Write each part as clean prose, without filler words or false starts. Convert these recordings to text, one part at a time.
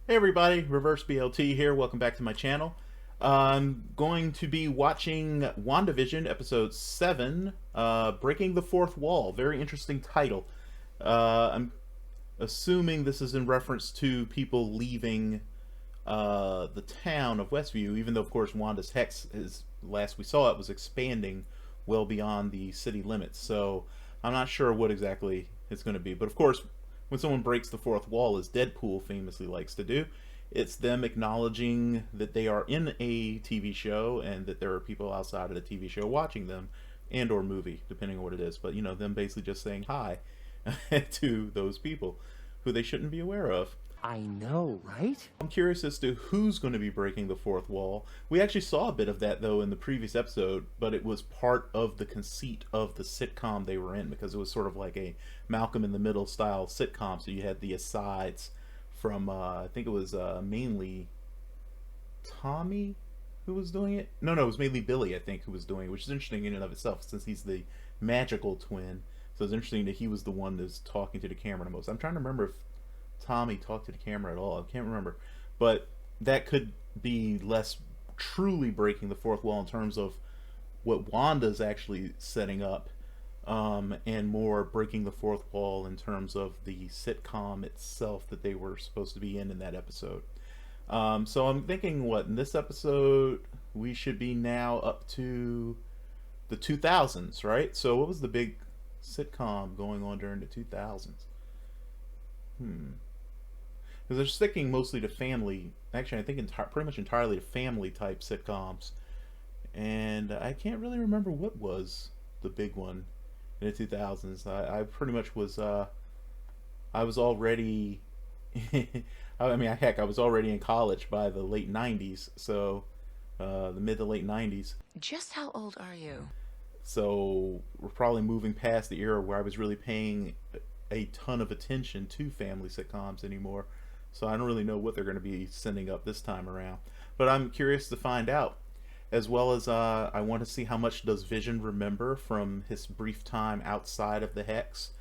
Hey everybody, Reverse BLT here. Welcome back to my channel. I'm going to be watching WandaVision episode 7, Breaking the Fourth Wall. Very interesting title. I'm assuming this is in reference to people leaving the town of Westview, even though, of course, Wanda's hex, is, last we saw it, was expanding well beyond the city limits. So I'm not sure what exactly it's going to be. But of course, when someone breaks the fourth wall, as Deadpool famously likes to do, it's them acknowledging that they are in a TV show and that there are people outside of the TV show watching them, and or movie, depending on what it is. But, you know, them basically just saying hi to those people who they shouldn't be aware of. I know, right? I'm curious as to who's going to be breaking the fourth wall. We actually saw a bit of that, though, in the previous episode, but it was part of the conceit of the sitcom they were in, because it was sort of like a Malcolm in the Middle style sitcom. So you had the asides from, I think it was mainly Tommy who was doing it. No, it was mainly Billy, I think, who was doing it, which is interesting in and of itself, since he's the magical twin. So it's interesting that he was the one that's talking to the camera the most. I'm trying to remember if Tommy talked to the camera at all. I can't remember, but that could be less truly breaking the fourth wall in terms of what Wanda's actually setting up, and more breaking the fourth wall in terms of the sitcom itself that they were supposed to be in that episode. So I'm thinking, what, in this episode we should be now up to the 2000s, right? So what was the big sitcom going on during the 2000s? Because they're sticking mostly to family. Actually, I think pretty much entirely to family type sitcoms, and I can't really remember what was the big one in the 2000s. I pretty much was. I was already. I mean, heck, I was already in college by the late 90s. So, the mid to late 90s. Just how old are you? So we're probably moving past the era where I was really paying a ton of attention to family sitcoms anymore. So I don't really know what they're going to be sending up this time around. But I'm curious to find out. As well as I want to see how much does Vision remember from his brief time outside of the Hex.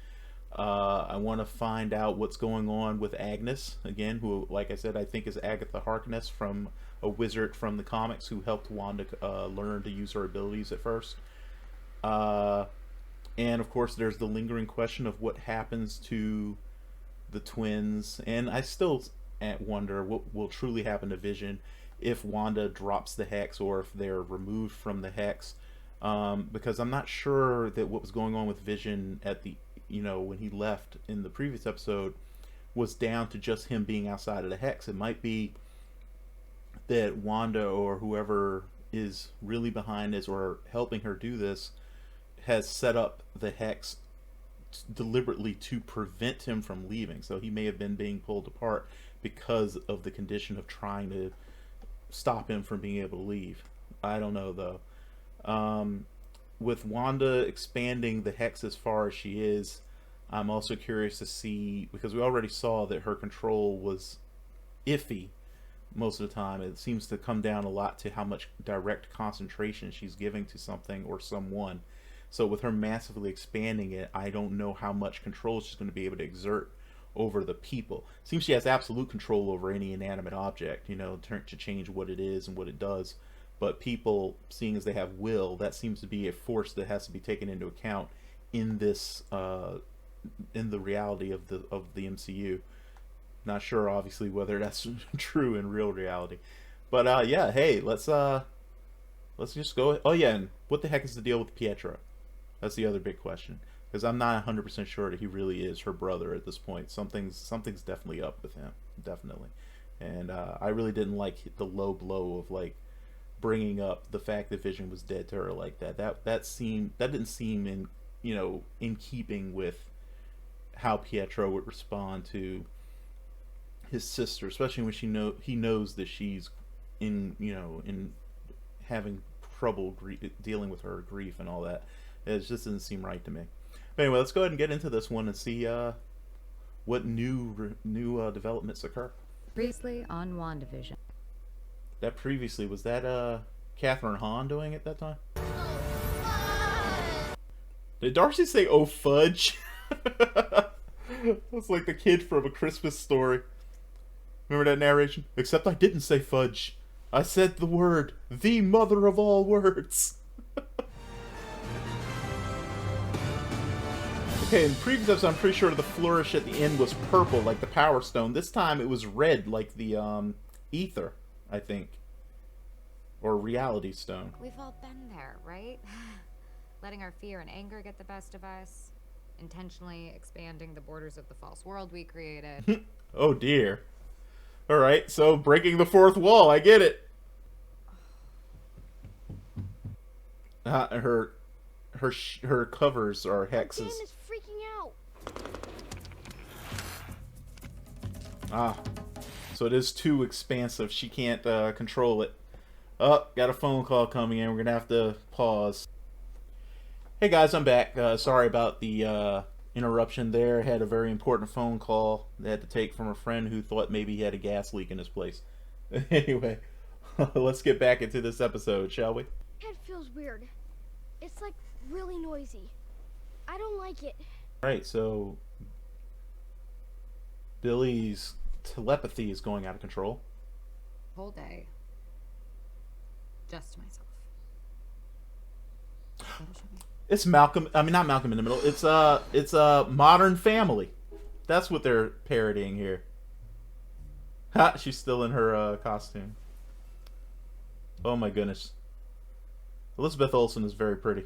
I want to find out what's going on with Agnes, again, who, like I said, I think is Agatha Harkness, from a wizard from the comics who helped Wanda learn to use her abilities at first. And of course, there's the lingering question of what happens to the twins, and I still wonder what will truly happen to Vision if Wanda drops the Hex or if they're removed from the Hex. Because I'm not sure that what was going on with Vision at the, when he left in the previous episode was down to just him being outside of the Hex. It might be that Wanda or whoever is really behind this or helping her do this has set up the Hex deliberately to prevent him from leaving. So he may have been being pulled apart because of the condition of trying to stop him from being able to leave. I don't know, though. With Wanda expanding the Hex as far as she is, I'm also curious to see, because we already saw that her control was iffy most of the time. It seems to come down a lot to how much direct concentration she's giving to something or someone. So with her massively expanding it, I don't know how much control she's going to be able to exert over the people. It seems she has absolute control over any inanimate object, to change what it is and what it does. But people, seeing as they have will, that seems to be a force that has to be taken into account in this, in the reality of the MCU. Not sure, obviously, whether that's true in real reality. But yeah, hey, let's just go. Oh yeah, and what the heck is the deal with Pietro? That's the other big question, because I'm not 100% sure that he really is her brother at this point. Something's definitely up with him, definitely. And I really didn't like the low blow of like bringing up the fact that Vision was dead to her like that. That didn't seem in keeping with how Pietro would respond to his sister, especially when he knows that she's in having trouble dealing with her grief and all that. It just doesn't seem right to me. But anyway, let's go ahead and get into this one and see what new developments occur. Previously on WandaVision. That previously, was that Catherine Hahn doing it that time? Did Darcy say "oh fudge"? It's like the kid from A Christmas Story. Remember that narration? Except I didn't say fudge. I said the word, the mother of all words. Okay, in previous episodes, I'm pretty sure the flourish at the end was purple, like the Power Stone. This time it was red, like the Ether, I think. Or Reality Stone. We've all been there, right? Letting our fear and anger get the best of us. Intentionally expanding the borders of the false world we created. Oh dear. Alright, so breaking the fourth wall, I get it. Her covers are hexes. Dan is freaking out. Ah, so it is too expansive. She can't control it. Oh, got a phone call coming in. We're gonna have to pause. Hey guys, I'm back. Sorry about the interruption there. Had a very important phone call they had to take from a friend who thought maybe he had a gas leak in his place. Anyway, let's get back into this episode, shall we? Head feels weird. It's like really noisy. I don't like it. Alright, so Billy's telepathy is going out of control. Whole day. Just to myself. It's Malcolm. I mean, not Malcolm in the Middle. It's Modern Family. That's what they're parodying here. Ha! She's still in her costume. Oh my goodness. Elizabeth Olsen is very pretty.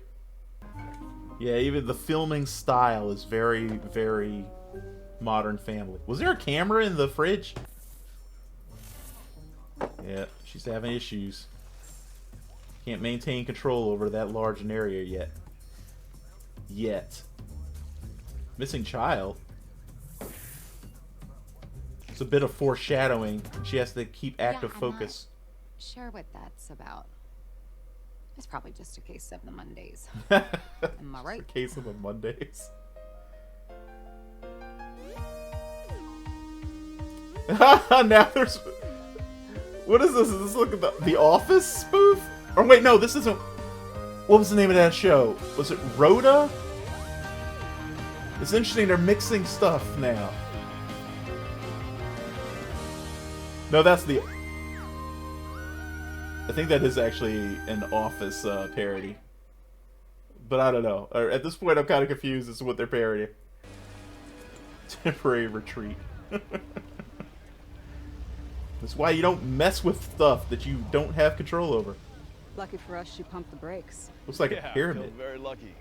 Yeah, even the filming style is very, very Modern Family. Was there a camera in the fridge? Yeah, she's having issues. Can't maintain control over that large an area yet. Missing child? It's a bit of foreshadowing. She has to keep active focus. Sure what that's about. It's probably just a case of the Mondays. Am I right? It's a case of the Mondays. Now there's... What is this? Is this like the Office spoof? Or wait, no, this isn't... What was the name of that show? Was it Rhoda? It's interesting, they're mixing stuff now. No, that's the... I think that is actually an Office parody. But I don't know. At this point, I'm kind of confused as to what they're parodying. Temporary retreat. That's why you don't mess with stuff that you don't have control over. Lucky for us, she pumped the brakes. Looks like a pyramid. I feel very lucky.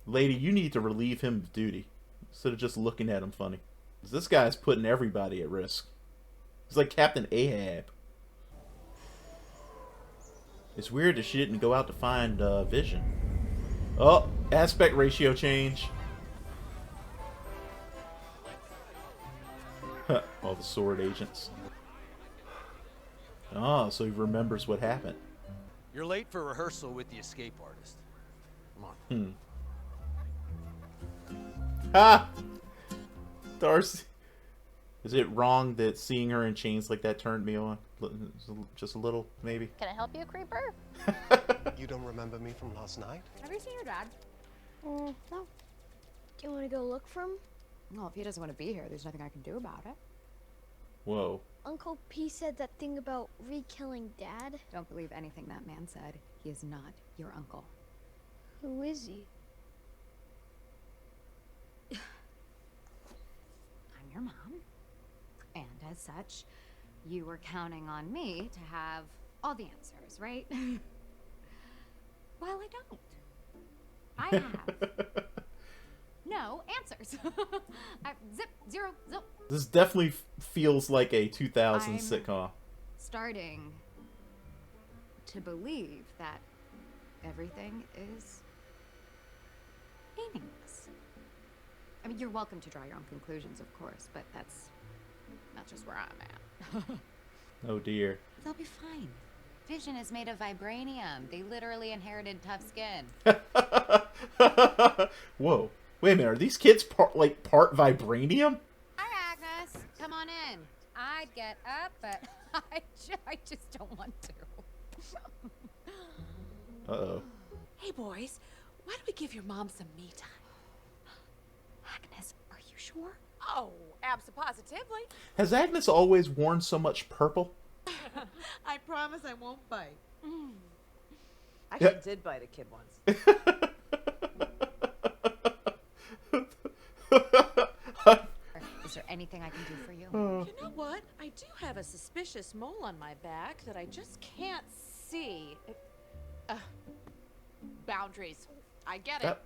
Lady, you need to relieve him of duty instead of just looking at him funny. 'Cause this guy's putting everybody at risk. He's like Captain Ahab. It's weird that she didn't go out to find Vision. Oh, aspect ratio change. All the sword agents. Oh, so he remembers what happened. You're late for rehearsal with the escape artist. Come on. Ha! Darcy. Is it wrong that seeing her in chains like that turned me on? Just a little, maybe? Can I help you, Creeper? You don't remember me from last night? Have you seen your dad? No. Do you want to go look for him? Well, if he doesn't want to be here, there's nothing I can do about it. Whoa. Uncle P said that thing about re-killing Dad. Don't believe anything that man said. He is not your uncle. Who is he? I'm your mom. And as such, you were counting on me to have all the answers, right? Well, I don't. I have no answers. Zip, zero, zip. This definitely feels like a 2000s I'm sitcom. Starting to believe that everything is meaningless. I mean, you're welcome to draw your own conclusions, of course, but that's not just where I'm at. Oh dear. They'll be fine. Vision is made of vibranium. They literally inherited tough skin. Whoa. Wait a minute, are these kids part vibranium? Hi, Agnes. Come on in. I'd get up, but I just don't want to. Uh-oh. Hey, boys. Why don't we give your mom some me time? Agnes, are you sure sure? Oh, abso-positively. Has Agnes always worn so much purple? I promise I won't bite. I Yeah. actually did bite a kid once. Is there anything I can do for you? You know what? I do have a suspicious mole on my back that I just can't see. Boundaries. I get it. That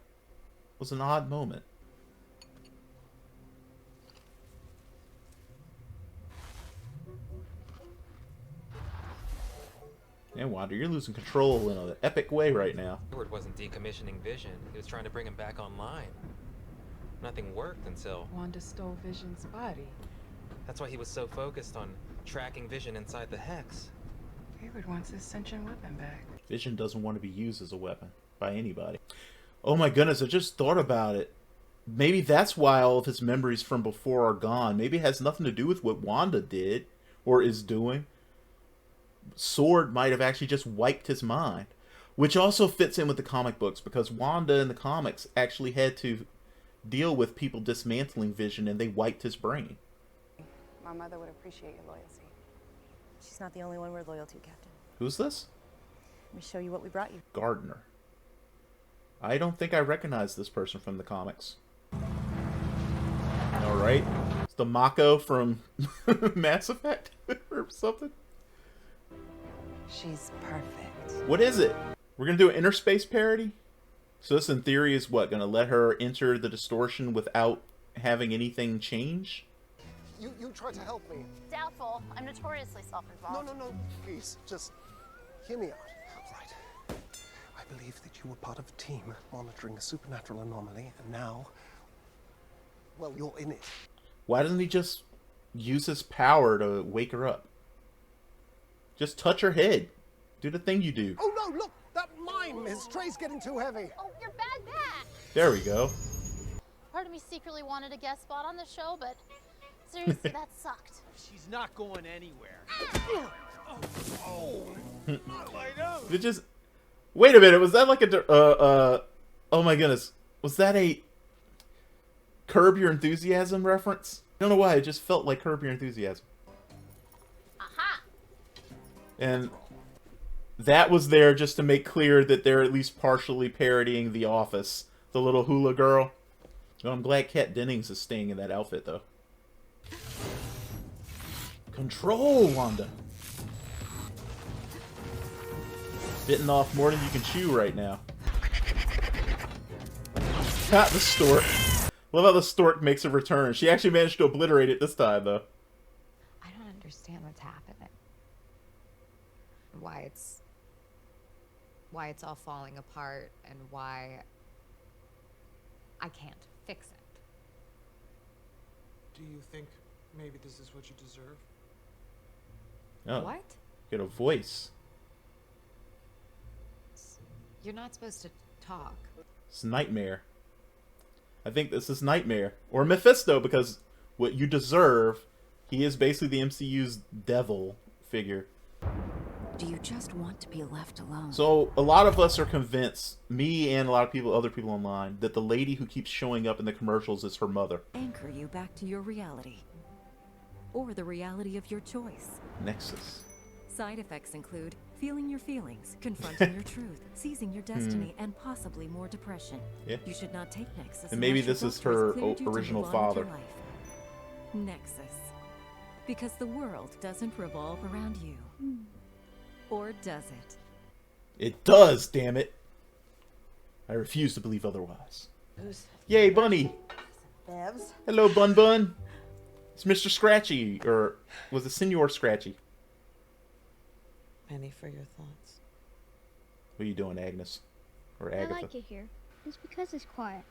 was an odd moment. And Wanda, you're losing control in an epic way right now. Edward wasn't decommissioning Vision. He was trying to bring him back online. Nothing worked until... Wanda stole Vision's body. That's why he was so focused on tracking Vision inside the Hex. Edward wants his sentient weapon back. Vision doesn't want to be used as a weapon by anybody. Oh my goodness, I just thought about it. Maybe that's why all of his memories from before are gone. Maybe it has nothing to do with what Wanda did or is doing. Sword might have actually just wiped his mind. Which also fits in with the comic books, because Wanda in the comics actually had to deal with people dismantling Vision, and they wiped his brain. My mother would appreciate your loyalty. She's not the only one we're loyal to, Captain. Who's this? Let me show you what we brought you. Gardner. I don't think I recognize this person from the comics. Alright. It's the Mako from Mass Effect or something. She's perfect. What is it? We're gonna do an interspace parody? So this in theory is what? Gonna let her enter the distortion without having anything change? You try to help me. Doubtful. I'm notoriously self-involved. No, please, just hear me out. Right. I believe that you were part of a team monitoring a supernatural anomaly, and now, well, you're in it. Why doesn't he just use his power to wake her up? Just touch her head. Do the thing you do. Oh no, look! That mine! His tray's getting too heavy. Oh, your bag back. There we go. Part of me secretly wanted a guest spot on the show, but seriously, that sucked. She's not going anywhere. It just... Wait a minute, was that like a... oh my goodness. Was that a Curb Your Enthusiasm reference? I don't know why, it just felt like Curb Your Enthusiasm. Aha! And that was there just to make clear that they're at least partially parodying The Office. The little hula girl. Oh, I'm glad Kat Dennings is staying in that outfit, though. Control, Wanda! Bitten off more than you can chew right now. Not the stork. Love how the stork makes a return. She actually managed to obliterate it this time, though. I don't understand what's happening. Why it's all falling apart and why I can't fix it. Do you think maybe this is what you deserve? Oh, What? get a voice. You're not supposed to talk. It's Nightmare. I think this is Nightmare. Or Mephisto, because what you deserve, he is basically the MCU's devil figure. Do you just want to be left alone? So, a lot of us are convinced, me and a lot of people, other people online, that the lady who keeps showing up in the commercials is her mother. Anchor you back to your reality. Or the reality of your choice. Nexus. Side effects include feeling your feelings, confronting your truth, seizing your destiny, and possibly more depression. Yeah. You should not take Nexus. And maybe unless your this is doctor her has cleared you to original move on with your father. life. Nexus. Because the world doesn't revolve around you. Or does it? It does, damn it! I refuse to believe otherwise. Yay, Bunny! Bevs? Hello, Bun Bun! It's Mr. Scratchy, or was it Senor Scratchy? Penny for your thoughts. What are you doing, Agnes? Or I Agatha? like it here. It's because it's quiet.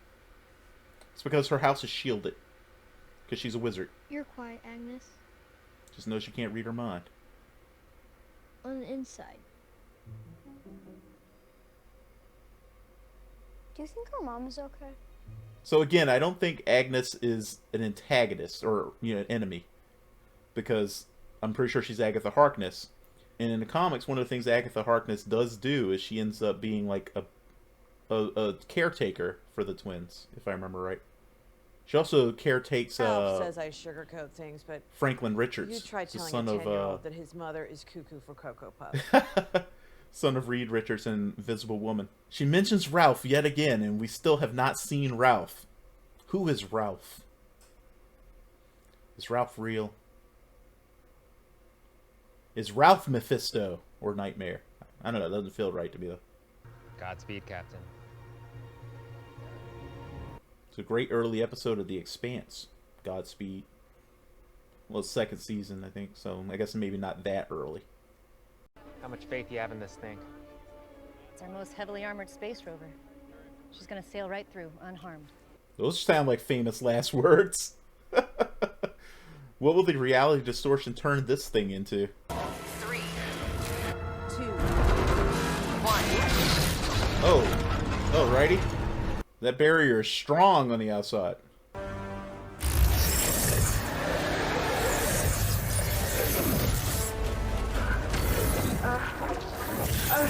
It's because her house is shielded. Because she's a wizard. You're quiet, Agnes. Just knows she can't read her mind. On the inside. Do you think our mom is okay? So again, I don't think Agnes is an antagonist or an enemy, because I'm pretty sure she's Agatha Harkness, and in the comics, one of the things Agatha Harkness does do is she ends up being like a caretaker for the twins, if I remember right. She also caretakes Ralph says I sugarcoat things, but Franklin Richards. you try the telling son a of 10-year-old that his mother is cuckoo for Cocoa Puffs. son of Reed Richards and Invisible Woman. She mentions Ralph yet again, and we still have not seen Ralph. Who is Ralph? Is Ralph real? Is Ralph Mephisto or Nightmare? I don't know. It doesn't feel right to me, though. Godspeed, Captain. It's a great early episode of The Expanse. Godspeed. Well, it's second season, I think, so I guess maybe not that early. How much faith do you have in this thing? It's our most heavily armored space rover. She's gonna sail right through, unharmed. Those sound like famous last words. What will the reality distortion turn this thing into? 3, 2, 1. Oh. Alrighty. That barrier is strong on the outside.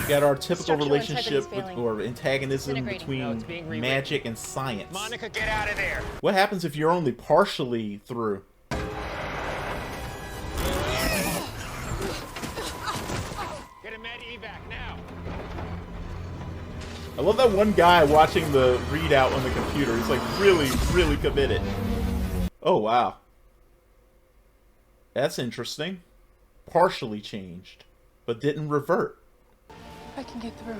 We got our typical relationship with, or antagonism between magic and science. Monica, get out of there! What happens if you're only partially through? Get a med evac now! I love that one guy watching the readout on the computer. He's like really, really committed. Oh, wow. That's interesting. Partially changed, but didn't revert. I can get through.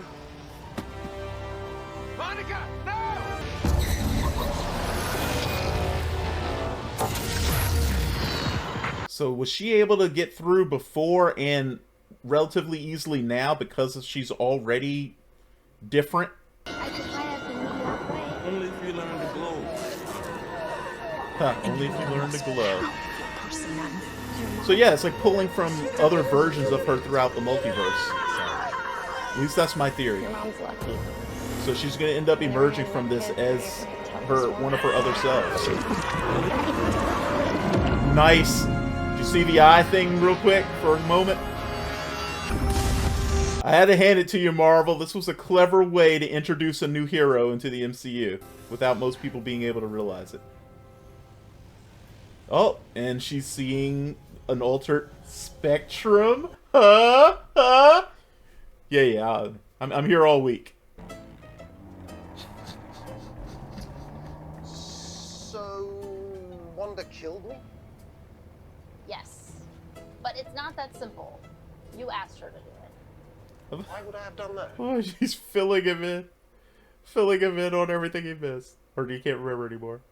Monica, no! So was she able to get through before and relatively easily now because she's already different? I could try out the new way. Only if you learn to glow. Huh, only if you learn to glow. So yeah, it's like pulling from other versions of her throughout the multiverse. At least that's my theory. Your mom's lucky. So she's going to end up emerging from this as one of her other selves. Nice. Did you see the eye thing real quick for a moment? I had to hand it to you, Marvel. This was a clever way to introduce a new hero into the MCU without most people being able to realize it. Oh, and she's seeing an altered spectrum. Huh? Yeah. I'm here all week. So, Wanda killed me? Yes. But it's not that simple. You asked her to do it. Why would I have done that? Oh, she's filling him in. Filling him in on everything he missed. Or you can't remember anymore.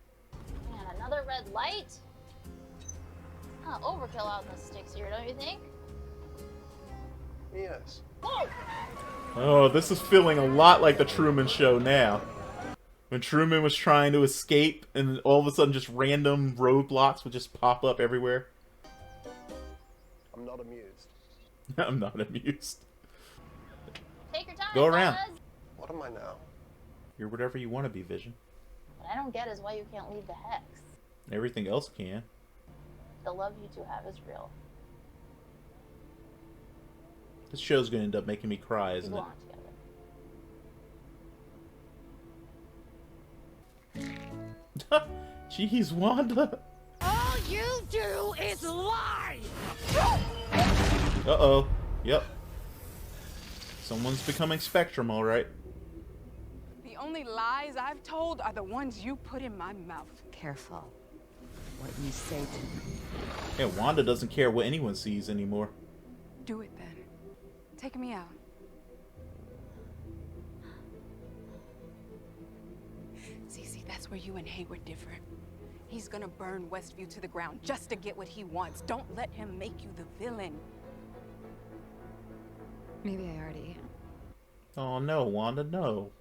Man, another red light? Overkill out in the sticks here, don't you think? Yes. Oh, this is feeling a lot like the Truman Show now. When Truman was trying to escape and all of a sudden just random roadblocks would just pop up everywhere. I'm not amused. I'm not amused. Take your time. Go around. Buzz. What am I now? You're whatever you want to be, Vision. What I don't get is why you can't leave the Hex. Everything else can. The love you two have is real. This show's gonna end up making me cry, You isn't it? belong together. Jeez, Wanda. All you do is lie! Uh-oh. Yep. Someone's becoming Spectrum, alright. The only lies I've told are the ones you put in my mouth. Careful what you say to me. Yeah, Wanda doesn't care what anyone sees anymore. Do it then. Take me out. See, that's where you and Hayward differ. He's gonna burn Westview to the ground just to get what he wants. Don't let him make you the villain. Maybe I already am. Oh no, Wanda, no.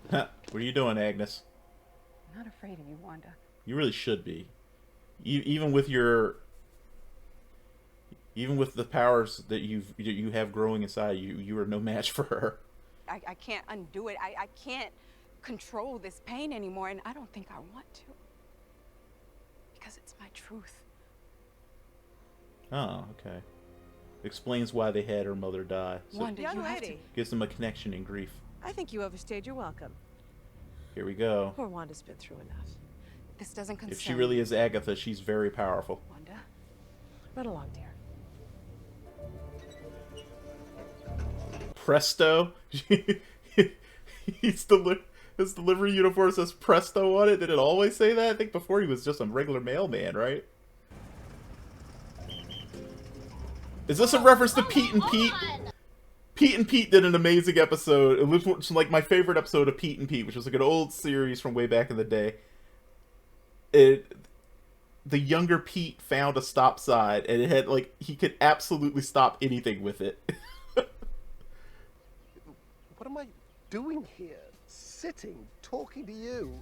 What are you doing, Agnes? I'm not afraid of you, Wanda. You really should be. Even with your... Even with the powers that you have growing inside you are no match for her. I can't undo it. I can't control this pain anymore, and I don't think I want to. Because it's my truth. Oh, okay. Explains why they had her mother die. So Wanda, you have to... gives them a connection in grief. I think you overstayed your welcome. here we go. Poor Wanda's been through enough. This doesn't concern If she really me. is Agatha, she's very powerful. Wanda, run along, dear. Presto. His delivery uniform says Presto on it. Did it always say that? I think before he was just a regular mailman, right? Is this a reference to Pete and Pete? Pete and Pete did an amazing episode. It was like my favorite episode of Pete and Pete, which was like an old series from way back in the day. The younger Pete found a stop sign, and it had like he could absolutely stop anything with it. What am I doing here? Sitting, talking to you,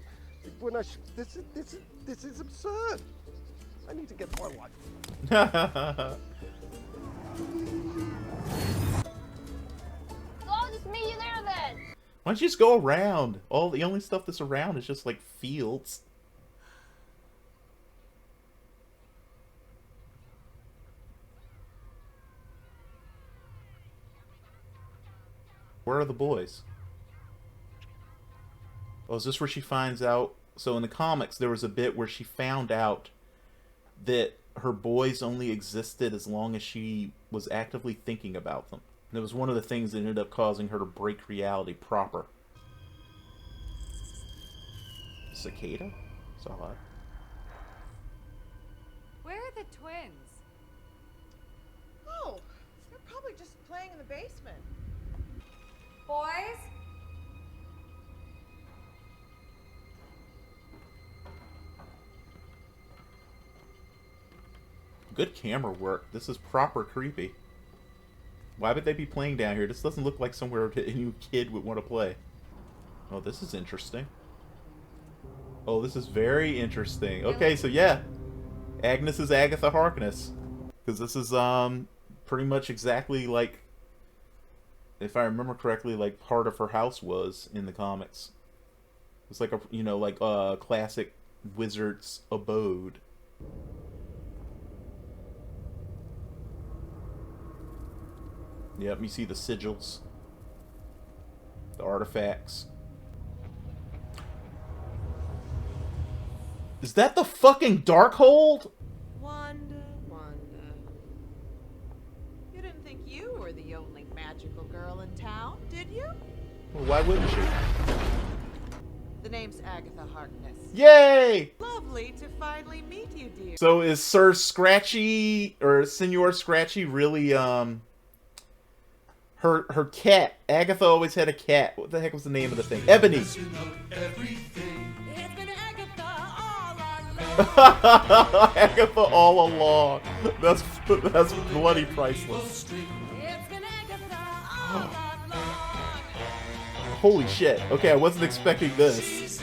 when this is absurd. I need to get my life. So I'll just meet you there then. Why don't you just go around? The only stuff that's around is just like fields. Where are the boys? Oh, is this where she finds out? So in the comics, there was a bit where she found out that her boys only existed as long as she was actively thinking about them. And it was one of the things that ended up causing her to break reality proper. Cicada? Saw that. Where are the twins? Oh, they're probably just playing in the basement. Boys? Good camera work. This is proper creepy. Why would they be playing down here? This doesn't look like somewhere any kid would want to play. Oh, this is interesting. Oh, this is very interesting. Okay, so yeah. Agnes is Agatha Harkness. Because this is pretty much exactly like, if I remember correctly, like part of her house was in the comics. It's like a, you know, like a classic wizard's abode. Yep, you see the sigils, the artifacts. Is that the fucking Darkhold? Wanda. You didn't think you were the only magical girl in town, did you? Well, why wouldn't she? The name's Agatha Harkness. Yay! Lovely to finally meet you, dear. So is Sir Scratchy, or Senor Scratchy really, her cat? Agatha always had a cat. What the heck was the name of the thing? Ebony. Agatha all along. That's bloody priceless. Holy shit. Okay, I wasn't expecting this.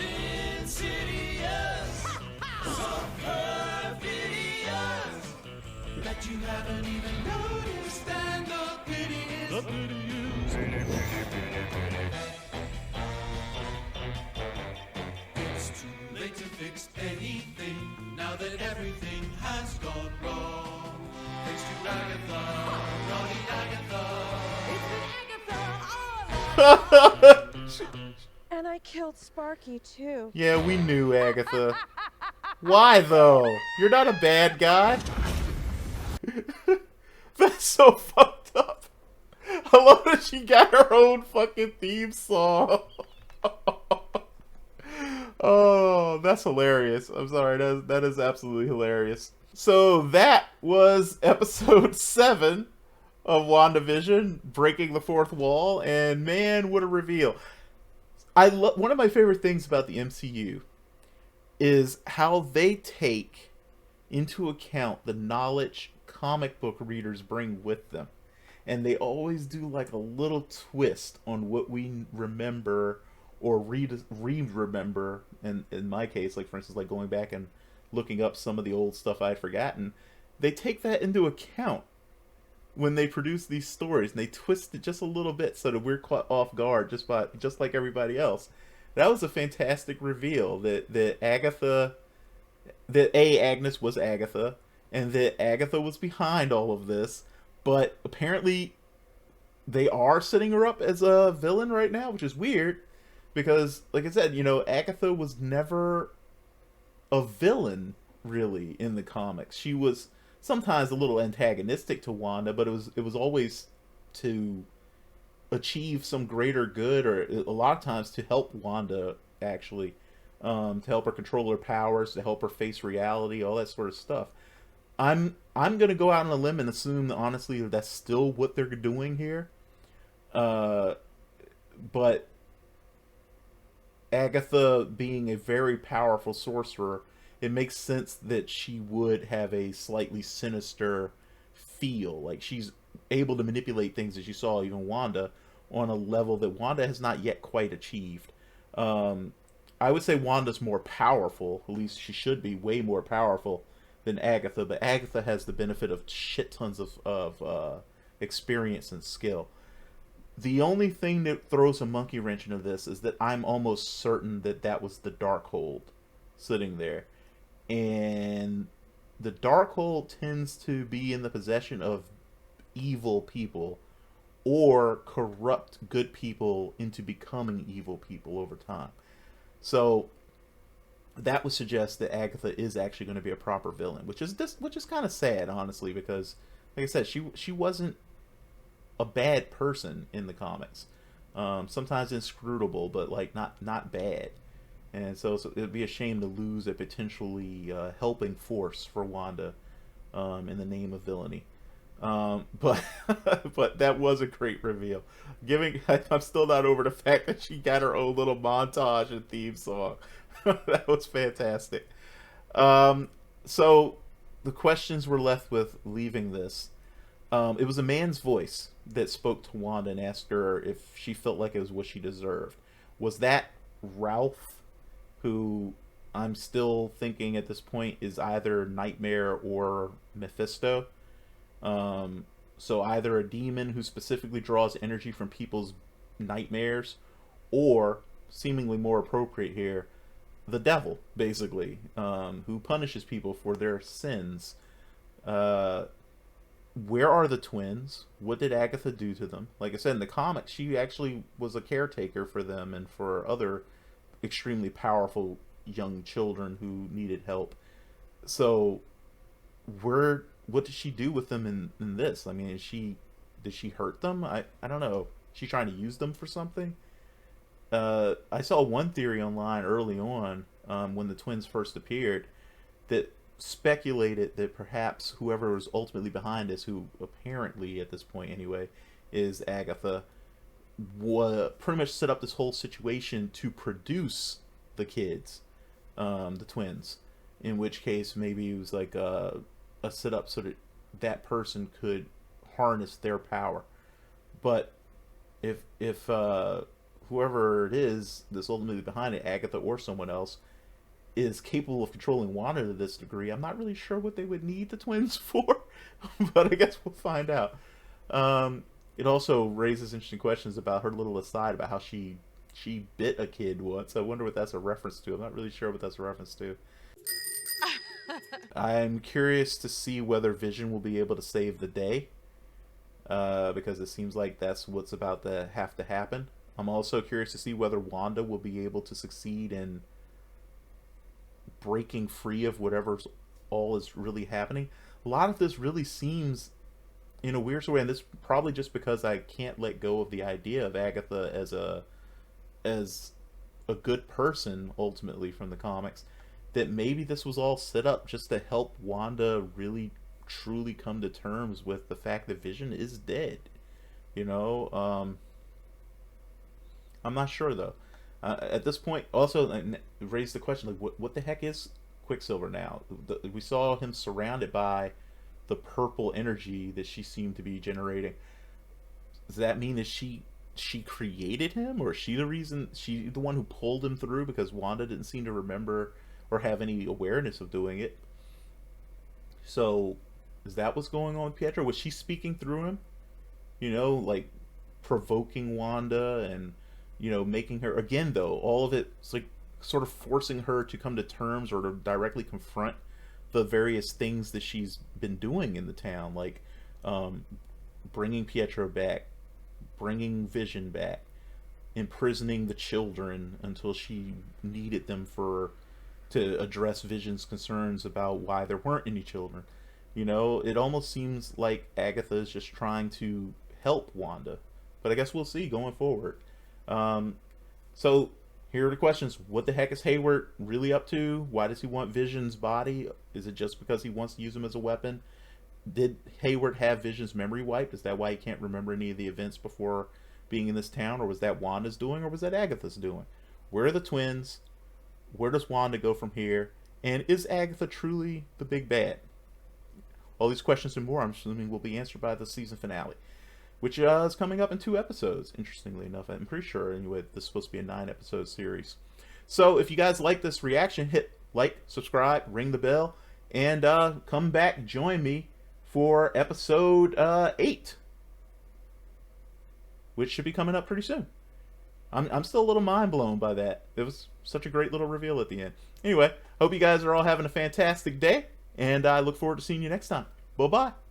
It's too late to fix anything now that everything has gone wrong. Thanks to Agatha, naughty Agatha. And I killed Sparky, too. Yeah, we knew, Agatha. Why, though? You're not a bad guy. That's so fucked up. I love that she got her own fucking theme song. Oh, that's hilarious. I'm sorry, that is absolutely hilarious. So that was episode 7 of WandaVision, breaking the fourth wall, and man, what a reveal. One of my favorite things about the MCU is how they take into account the knowledge comic book readers bring with them. And they always do like a little twist on what we remember or re-remember. And in my case, like for instance, like going back and looking up some of the old stuff I had forgotten. They take that into account when they produce these stories, and they twist it just a little bit so that we're caught off guard just like everybody else. That was a fantastic reveal that Agnes was Agatha, and that Agatha was behind all of this, but apparently they are setting her up as a villain right now, which is weird. because, like I said, Agatha was never a villain really in the comics. She was sometimes a little antagonistic to Wanda, but it was always to achieve some greater good, or a lot of times to help Wanda actually, to help her control her powers, to help her face reality, all that sort of stuff. I'm gonna go out on a limb and assume that honestly that's still what they're doing here. But Agatha being a very powerful sorcerer, it makes sense that she would have a slightly sinister feel. Like she's able to manipulate things, as you saw, even Wanda, on a level that Wanda has not yet quite achieved. I would say Wanda's more powerful, at least she should be way more powerful than Agatha, but Agatha has the benefit of shit tons of experience and skill. The only thing that throws a monkey wrench into this is that I'm almost certain that that was the Darkhold sitting there. And the Darkhold tends to be in the possession of evil people or corrupt good people into becoming evil people over time. So that would suggest that Agatha is actually going to be a proper villain, which is kind of sad, honestly, because like I said, she wasn't a bad person in the comics. Sometimes inscrutable, but like not bad. And so it'd be a shame to lose a potentially helping force for Wanda in the name of villainy. But but that was a great reveal. I'm still not over the fact that she got her own little montage and theme song. That was fantastic. So the questions we're left with leaving this. It was a man's voice that spoke to Wanda and asked her if she felt like it was what she deserved. Was that Ralph, who I'm still thinking at this point is either Nightmare or Mephisto? So either a demon who specifically draws energy from people's nightmares, or, seemingly more appropriate here, the devil, basically, who punishes people for their sins. Where are the twins? What did Agatha do to them? Like I said, in the comics, she actually was a caretaker for them and for other extremely powerful young children who needed help. So, what did she do with them in this? I mean, did she hurt them? I don't know. Is she trying to use them for something? I saw one theory online early on, when the twins first appeared, that speculated that perhaps whoever was ultimately behind this, who apparently at this point anyway is Agatha, pretty much set up this whole situation to produce the kids, the twins, in which case maybe it was like a setup so that that person could harness their power. But if whoever it is that's ultimately behind it, Agatha or someone else, is capable of controlling Wanda to this degree, I'm not really sure what they would need the twins for, but I guess we'll find out. It also raises interesting questions about her little aside about how she bit a kid once. I wonder what that's a reference to. I'm not really sure what that's a reference to. I'm curious to see whether Vision will be able to save the day, because it seems like that's what's about to have to happen. I'm also curious to see whether Wanda will be able to succeed in breaking free of whatever's all is really happening. A lot of this really seems in a weird way, and this probably just because I can't let go of the idea of Agatha as a good person ultimately from the comics, that maybe this was all set up just to help Wanda really truly come to terms with the fact that Vision is dead. I'm not sure though. At this point, also raised the question, like, what the heck is Quicksilver now? We saw him surrounded by the purple energy that she seemed to be generating. Does that mean that she created him, or is she the one who pulled him through because Wanda didn't seem to remember or have any awareness of doing it? So, is that what's going on with Pietro? Was she speaking through him? Like provoking Wanda and making her, again though, all of it's like sort of forcing her to come to terms or to directly confront the various things that she's been doing in the town, like bringing Pietro back, bringing Vision back, imprisoning the children until she needed them to address Vision's concerns about why there weren't any children. You know, it almost seems like Agatha is just trying to help Wanda. But I guess we'll see going forward. So here are the questions. What the heck is Hayward really up to? Why does he want Vision's body? Is it just because he wants to use him as a weapon? Did Hayward have Vision's memory wiped? Is that why he can't remember any of the events before being in this town? Or was that Wanda's doing? Or was that Agatha's doing? Where are the twins? Where does Wanda go from here? And is Agatha truly the big bad? All these questions and more, I'm assuming, will be answered by the season finale, which is coming up in 2 episodes, interestingly enough. I'm pretty sure, anyway, this is supposed to be a 9-episode series. So if you guys like this reaction, hit like, subscribe, ring the bell, and come back, join me for episode 8, which should be coming up pretty soon. I'm still a little mind blown by that. It was such a great little reveal at the end. Anyway, hope you guys are all having a fantastic day, and I look forward to seeing you next time. Bye-bye.